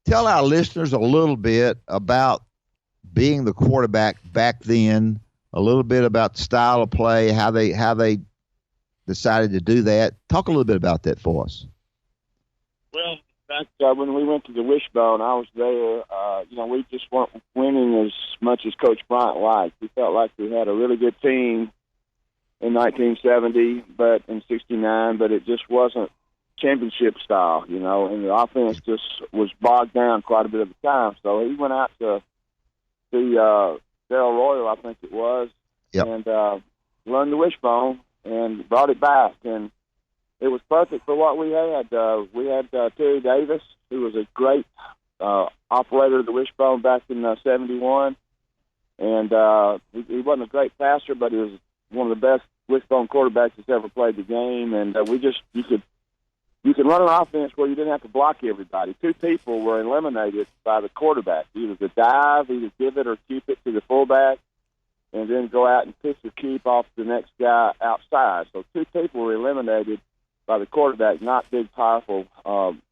tell our listeners a little bit about being the quarterback back then, a little bit about the style of play, how they decided to do that. Talk a little bit about that for us. Well, back when we went to the Wishbone, I was there. We just weren't winning as much as Coach Bryant liked. We felt like we had a really good team in 1970, but in 69, but it just wasn't championship style, and the offense just was bogged down quite a bit of the time. So he went out to the Darrell Royal, I think it was, yep. and learned the Wishbone and brought it back. And it was perfect for what we had. We had Terry Davis, who was a great operator of the Wishbone back in 71. And he wasn't a great passer, but he was one of the best Wishbone quarterbacks that's ever played the game. And you could run an offense where you didn't have to block everybody. Two people were eliminated by the quarterback. Either the dive, either give it or keep it to the fullback, and then go out and pitch or keep off the next guy outside. So two people were eliminated by the quarterback, not big, powerful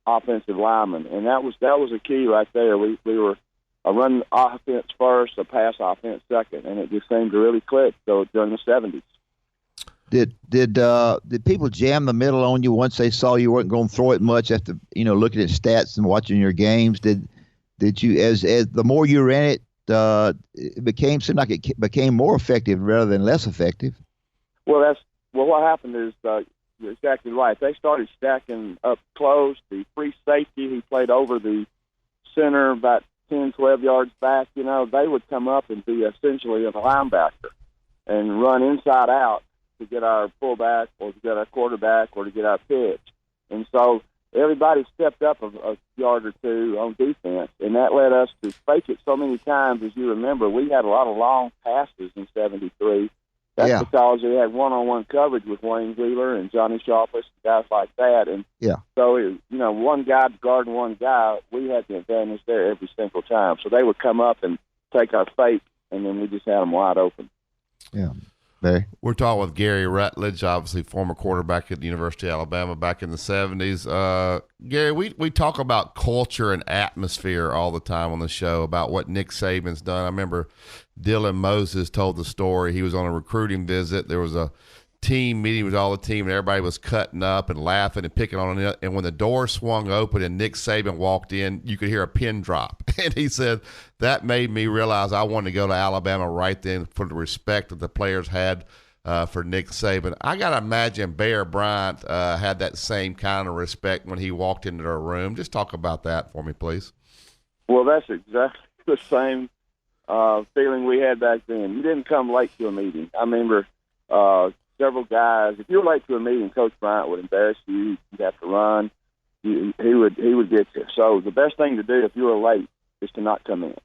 offensive linemen. And that was a key right there. We were a run offense first, a pass offense second, and it just seemed to really click. So during the 70s. Did people jam the middle on you once they saw you weren't going to throw it much after looking at stats and watching your games? Did you as the more you ran it, it seemed like it became more effective rather than less effective? Well, what happened is you're exactly right. They started stacking up close. The free safety, he played over the center about 10, 12 yards back. They would come up and be essentially a linebacker and run inside out to get our fullback or to get our quarterback or to get our pitch. And so everybody stepped up a yard or two on defense, and that led us to fake it so many times. As you remember, we had a lot of long passes in 73. That's because we had one-on-one coverage with Wayne Wheeler and Johnny Sharpless, guys like that. And so, one guy guarding one guy, we had the advantage there every single time. So they would come up and take our fake, and then we just had them wide open. Yeah. Barry? We're talking with Gary Rutledge, obviously former quarterback at the University of Alabama back in the 70s. Gary, we talk about culture and atmosphere all the time on the show, about what Nick Saban's done. I remember Dylan Moses told the story. He was on a recruiting visit. There was a team meeting with all the team, and everybody was cutting up and laughing and picking on it. And when the door swung open and Nick Saban walked in, you could hear a pin drop. And he said, that made me realize I wanted to go to Alabama right then for the respect that the players had for Nick Saban. I got to imagine Bear Bryant had that same kind of respect when he walked into their room. Just talk about that for me, please. Well, that's exactly the same feeling we had back then. You didn't come late to a meeting. I remember several guys, if you were late to a meeting, Coach Bryant would embarrass you. You'd have to run. He would get you. So the best thing to do if you were late is to not come in.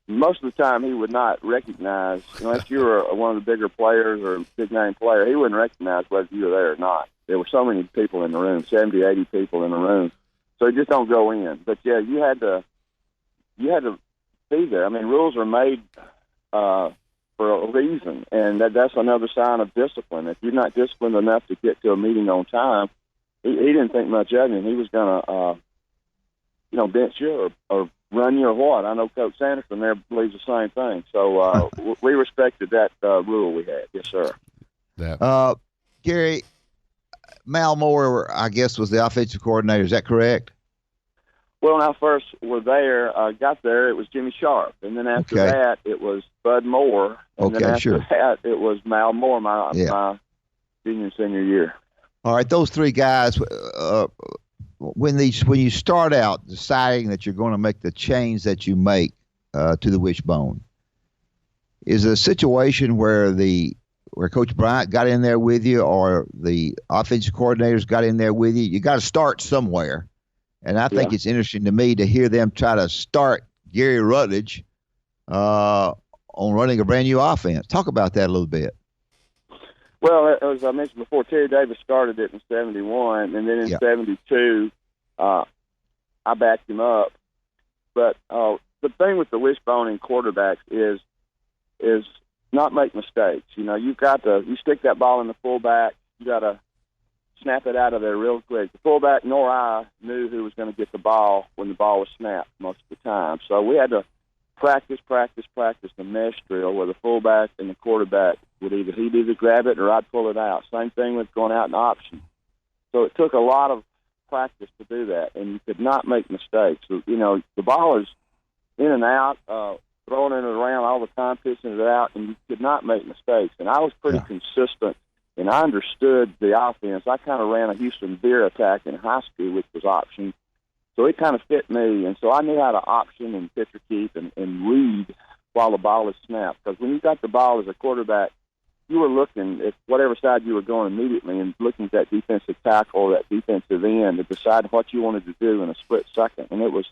Most of the time, he would not recognize, unless you were one of the bigger players or a big-name player, he wouldn't recognize whether you were there or not. There were so many people in the room, 70, 80 people in the room. So you just don't go in. But, yeah, you had to be there. I mean, rules are made for a reason, and that's another sign of discipline. If you're not disciplined enough to get to a meeting on time, he didn't think much of you, and he was going to, bench you or run you or what. I know Coach Sanderson there believes the same thing. So we respected that rule we had. Yes, sir. Gary, Mal Moore, I guess, was the offensive coordinator. Is that correct? Well, when I first got there, it was Jimmy Sharp. And then after that, it was Bud Moore. And then after that, it was Mal Moore, my junior and senior year. All right, those three guys, when you start out deciding that you're going to make the change that you make to the wishbone, is it a situation where Coach Bryant got in there with you or the offensive coordinators got in there with you? You got to start somewhere. And I think it's interesting to me to hear them try to start Gary Rutledge on running a brand new offense. Talk about that a little bit. Well, as I mentioned before, Terry Davis started it in 71, and then in 72, I backed him up. But the thing with the wishbone quarterbacks is not make mistakes. You stick that ball in the fullback. You got to snap it out of there real quick. The fullback nor I knew who was going to get the ball when the ball was snapped most of the time. So we had to practice the mesh drill where the fullback and the quarterback would he'd grab it or I'd pull it out. Same thing with going out in option. So it took a lot of practice to do that, and you could not make mistakes. So, the ball is in and out, throwing it around all the time, pitching it out, and you could not make mistakes. And I was pretty consistent, and I understood the offense. I kind of ran a Houston Bear attack in high school, which was option. So it kind of fit me, and so I knew how to option and pitcher keep and read while the ball is snapped. Because when you got the ball as a quarterback, you were looking at whatever side you were going immediately and looking at that defensive tackle or that defensive end to decide what you wanted to do in a split second. And it was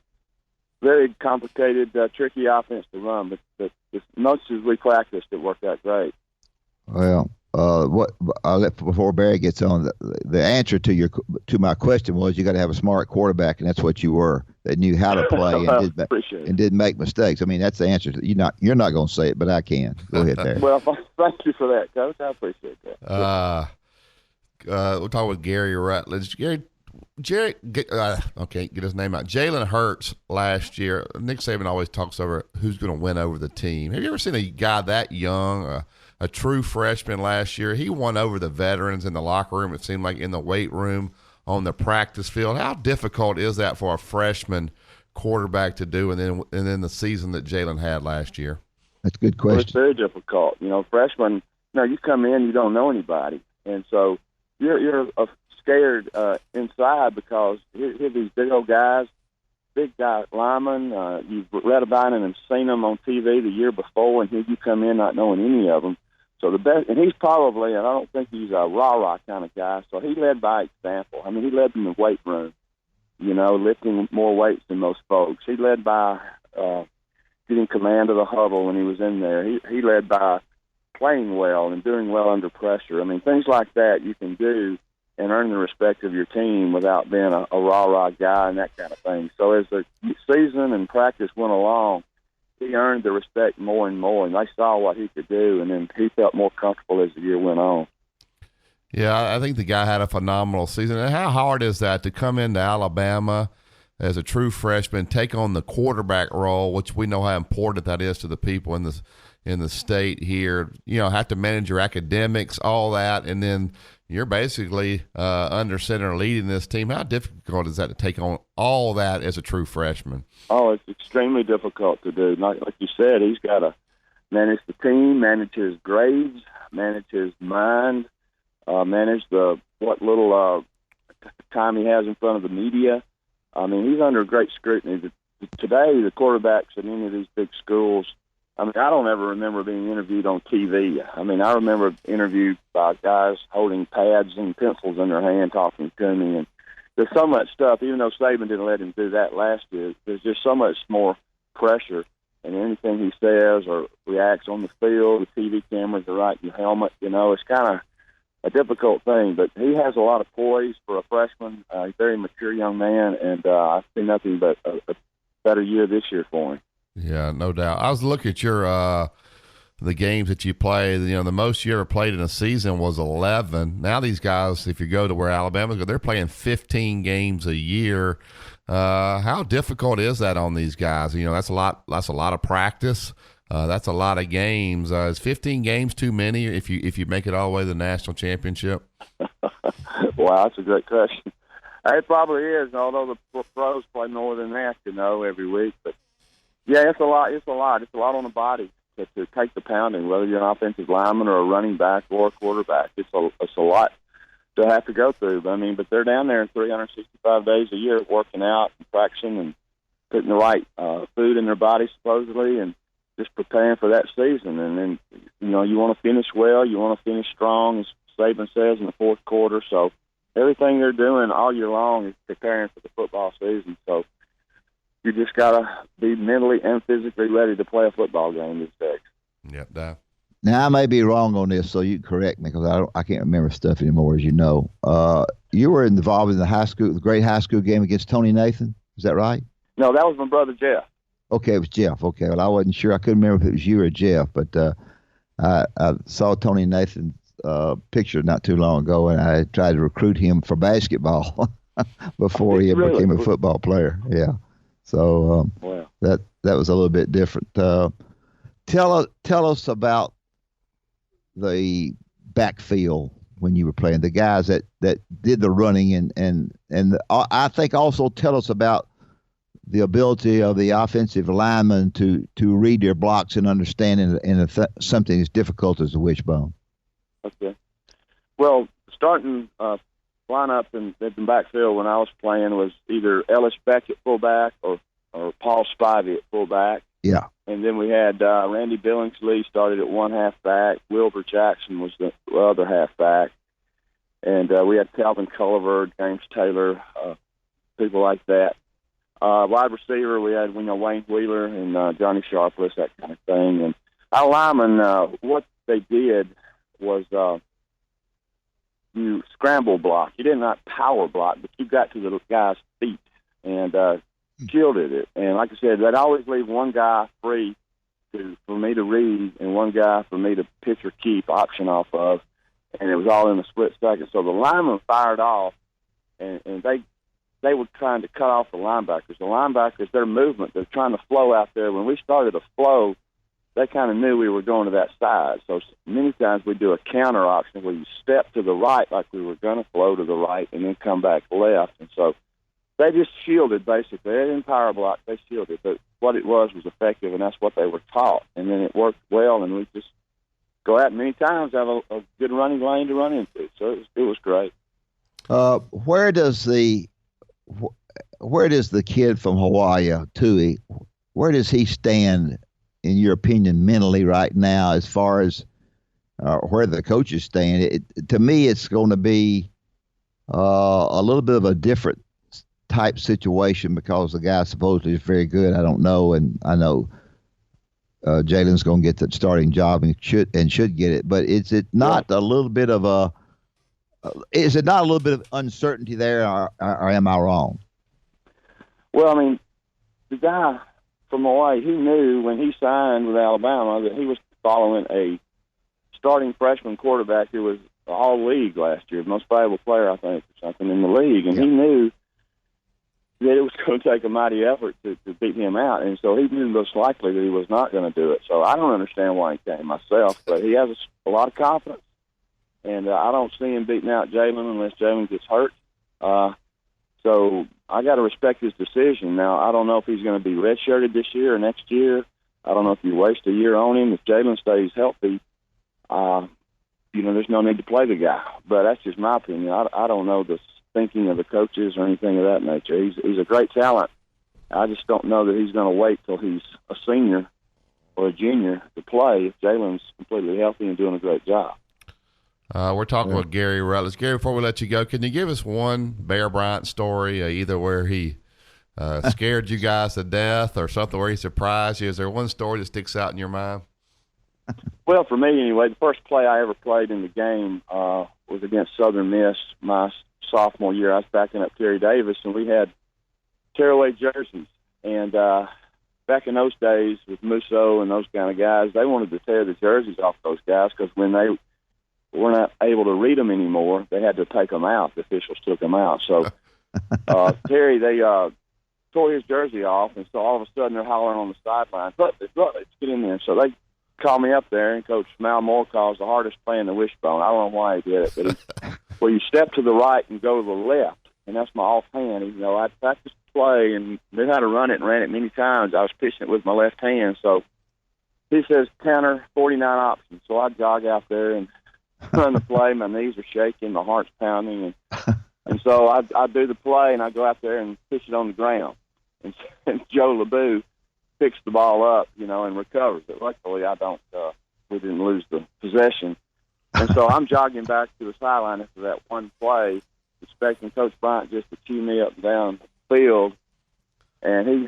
very complicated, tricky offense to run, but as much as we practiced, it worked out great. Well, before Barry gets on, the answer to my question was you got to have a smart quarterback, and that's what you were. That knew how to play and didn't make mistakes. I mean, that's the answer. You're not going to say it, but I can. Go ahead, Barry. Well, thank you for that, Coach. I appreciate that. We'll talk with Gary Rutledge. Jerry, can't get his name out. Jalen Hurts last year. Nick Saban always talks over who's going to win over the team. Have you ever seen a guy that young, a true freshman last year? He won over the veterans in the locker room. It seemed like in the weight room, on the practice field. How difficult is that for a freshman quarterback to do? And then the season that Jalen had last year. That's a good question. Well, it's very difficult. Freshmen. You come in, you don't know anybody, and so you're scared inside because here these big old guys, big guy linemen. You've read about them and seen them on TV the year before, and here you come in not knowing any of them. So the best, and he's probably, and I don't think he's a rah-rah kind of guy, so he led by example. I mean, he led in the weight room, lifting more weights than most folks. He led by getting command of the huddle when he was in there. He led by playing well and doing well under pressure. I mean, things like that you can do and earn the respect of your team without being a rah-rah guy and that kind of thing. So as the season and practice went along, he earned the respect more and more, and they saw what he could do, and then he felt more comfortable as the year went on. Yeah, I think the guy had a phenomenal season. And how hard is that to come into Alabama as a true freshman, take on the quarterback role, which we know how important that is to the people in the state here, have to manage your academics, all that, and then you're basically under center leading this team. How difficult is that to take on all that as a true freshman? Oh, it's extremely difficult to do. Like you said, he's got to manage the team, manage his grades, manage his mind, manage what little time he has in front of the media. I mean, he's under great scrutiny. Today, the quarterbacks at any of these big schools, I mean, I don't ever remember being interviewed on TV. I mean, I remember interviewed by guys holding pads and pencils in their hand talking to me. And there's so much stuff, even though Saban didn't let him do that last year, there's just so much more pressure. And anything he says or reacts on the field, the TV cameras are right in your helmet, it's kind of a difficult thing. But he has a lot of poise for a freshman. He's a very mature young man, and I see nothing but a better year this year for him. Yeah, no doubt. I was looking at your the games that you played. The most you ever played in a season was 11. Now these guys, if you go to where Alabama go, they're playing 15 games a year. How difficult is that on these guys? That's a lot. That's a lot of practice. That's a lot of games. Is 15 games too many if you make it all the way to the national championship? Wow, that's a great question. It probably is. Although the pros play more than that, every week, but. Yeah, it's a lot. It's a lot on the body to take the pounding, whether you're an offensive lineman or a running back or a quarterback. It's a lot to have to go through. But they're down there 365 days a year working out and practicing and putting the right food in their body, supposedly, and just preparing for that season. And then, you want to finish well. You want to finish strong, as Saban says, in the fourth quarter. So everything they're doing all year long is preparing for the football season. So you just got to be mentally and physically ready to play a football game these days. Yep. Now, I may be wrong on this, so you correct me because I can't remember stuff anymore, as you know. You were involved in the great high school game against Tony Nathan. Is that right? No, that was my brother Jeff. Okay, it was Jeff. Okay, well, I wasn't sure. I couldn't remember if it was you or Jeff, but I saw Tony Nathan picture not too long ago, and I tried to recruit him for basketball before he became a football player. Yeah. So wow. that was a little bit different. Tell us about the backfield when you were playing, the guys that did the running, and I think also tell us about the ability of the offensive lineman to read their blocks and understand something as difficult as the wishbone. Okay. Well, starting lineup in the backfield when I was playing was either Ellis Beck at fullback or Paul Spivey at fullback. Yeah. And then we had Randy Billingsley started at one halfback. Wilbur Jackson was the other halfback. And we had Calvin Culliver, James Taylor, people like that. Wide receiver, we had Wayne Wheeler and Johnny Sharpless, that kind of thing. And our linemen, what they did was you scramble block. You did not power block, but you got to the guy's feet and shielded it. And like I said, they'd always leave one guy free for me to read and one guy for me to pitch or keep option off of. And it was all in a split second. So the linemen fired off, and they were trying to cut off the linebackers. The linebackers, their movement, they're trying to flow out there. When we started to flow, they kind of knew we were going to that side. So many times we do a counter option where you step to the right like we were going to flow to the right and then come back left. And so they just shielded, basically. They didn't power block. They shielded. But what it was effective, and that's what they were taught. And then it worked well, and we just go out many times, have a good running lane to run into. So it was great. Where does the kid from Hawaii, Tui, where does he stand, in your opinion, mentally right now, as far as where the coaches stand? To me, it's going to be a little bit of a different type situation because the guy supposedly is very good. I don't know, and I know Jalen's going to get the starting job and should get it. But is it not a little bit of uncertainty there, or am I wrong? Well, I mean, the guy from Hawaii, he knew when he signed with Alabama that he was following a starting freshman quarterback who was all-league last year, most valuable player, I think, or something in the league. And he knew that it was going to take a mighty effort to beat him out. And so he knew most likely that he was not going to do it. So I don't understand why he came myself, but he has a lot of confidence. And I don't see him beating out Jalen unless Jalen gets hurt. So I got to respect his decision. Now, I don't know if he's going to be redshirted this year or next year. I don't know if you waste a year on him. If Jalen stays healthy, there's no need to play the guy. But that's just my opinion. I don't know the thinking of the coaches or anything of that nature. He's a great talent. I just don't know that he's going to wait till he's a senior or a junior to play if Jalen's completely healthy and doing a great job. We're talking with Gary Rutledge. Gary, before we let you go, can you give us one Bear Bryant story, either where he scared you guys to death or something where he surprised you? Is there one story that sticks out in your mind? Well, for me anyway, the first play I ever played in the game was against Southern Miss my sophomore year. I was backing up Terry Davis, and we had tearaway jerseys. And back in those days with Musso and those kind of guys, they wanted to tear the jerseys off those guys because when they were not able to read them anymore, they had to take them out. The officials took them out. So Terry, they tore his jersey off, and so all of a sudden they're hollering on the sideline, Rutledge, get in there. So they called me up there, and Coach Mal Moore calls the hardest play in the wishbone. I don't know why he did it, but where you step to the right and go to the left, and that's my offhand. I'd practiced the play and knew how to run it and ran it many times. I was pitching it with my left hand. So he says, counter, 49 options. So I jog out there and run the play. My knees are shaking, my heart's pounding, and so I do the play, and I go out there and pitch it on the ground. And Joe LeBou picks the ball up, and recovers it. Luckily, we didn't lose the possession. And so I'm jogging back to the sideline after that one play, expecting Coach Bryant just to chew me up and down the field. And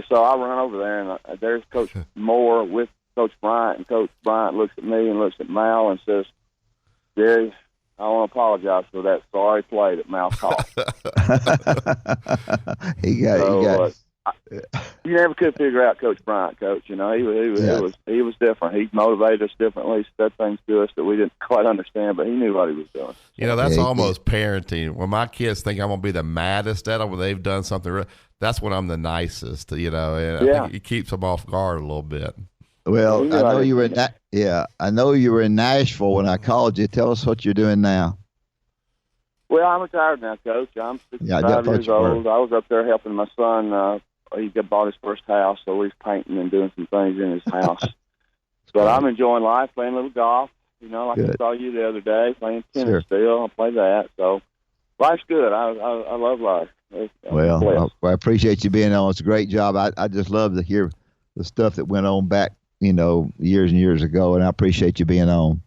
so I run over there, and there's Coach Moore with Coach Bryant, and Coach Bryant looks at me and looks at Mal and says, Gary, I want to apologize for that sorry play that Mal called. He got You never could figure out Coach Bryant, Coach. You know, he was different. He motivated us differently, said things to us that we didn't quite understand, but he knew what he was doing. You know, that's almost parenting. When my kids think I'm going to be the maddest at them when they've done something, that's when I'm the nicest, you know, and I think it keeps them off guard a little bit. Well, I know you were I know you were in Nashville when I called you. Tell us what you're doing now. Well, I'm retired now, Coach. I'm 65 years old. I was up there helping my son. He bought his first house, so he's painting and doing some things in his house. But I'm enjoying life, playing a little golf. You know, like I saw you the other day, playing tennis still. I play that. So life's good. I love life. Well, I appreciate you being on. It's a great job. I just love to hear the stuff that went on back, you know, years and years ago, and I appreciate you being on.